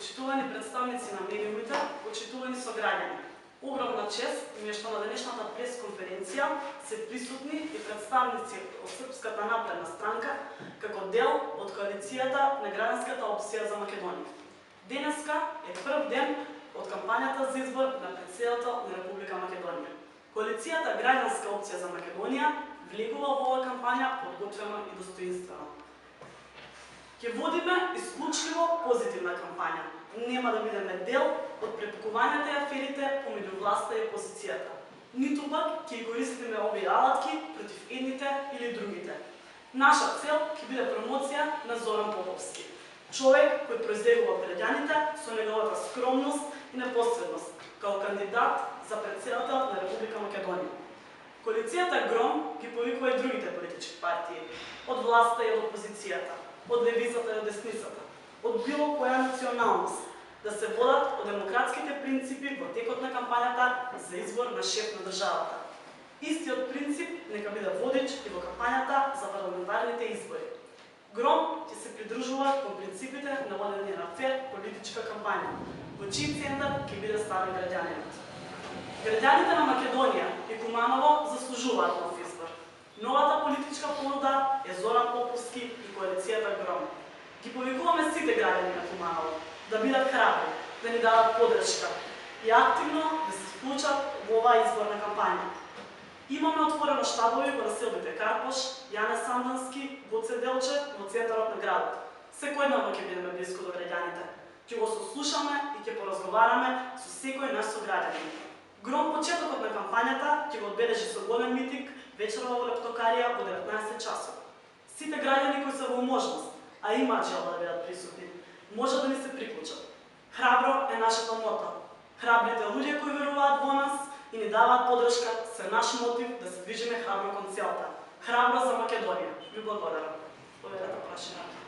почитувани представници на медиумите, почитувани сограѓани. Огромна чест ми е што на денешната пресконференција се присутни и представници од Српската напредна странка како дел од коалицијата на граѓанската опција за Македонија. Денеска е прв ден од кампањата за избор на претседател на Република Македонија. Коалицијата Граѓанска опција за Македонија влегува во оваа кампања подготвено и достоинствено. Ќе водиме исклучливо позитивна кампања. Нема да бидеме дел од препукувањата и аферите помеѓу власта и опозицијата. Ниту пак ќе користиме овие алатки против едните или другите. Наша цел ќе биде промоција на Зоран Поповски, човек кој произведува граѓаните со неговата скромност и непосредност како кандидат за претседател на Република Македонија. Коалицијата ГРОМ ги повикува и другите политички партии, од власта и од опозицијата, од левицата и од десницата, од било која националност, да се водат од демократските принципи во текот на кампањата за избор на шеф на државата. Истиот принцип нека биде водич и во кампањата за парламентарните избори. ГРОМ ќе се придружува кон принципите на водење на фер политичка кампања, во чиј центар ќе биде ставен граѓанинот. Граѓаните на Македонија и Куманово заслужуваат нов избор. Новата политичка понуда е Зоран Поповски и коалицијата ГРОМ. Ги повикуваме сите граѓани на Куманово да бидат храбри, да ни дадат подршка и активно да се вклучат во оваа изборна кампања. Имаме отворено штабови во населбите Карпош, Јане Сандански, Гоце Делчев во центарот на градот. Секојдневно ќе бидеме близко до граѓаните. Ќе го сослушаме и ќе поразговараме со секој наш сограѓанин. ГРОМ почетокот на кампањата ќе го одбележи со голем митинг вечерва во Лептокарија во 19 часот. Сите граѓани кои се во можност, а имаат желба да бидат присутни, може да ни се приклучат. Храбро е нашето мото. Храбрите луѓе кои веруваат во нас и ни даваат подршка се наш мотив да се движиме храбро кон целта. Храбро за Македонија. Ви благодарам. Поведете прашања.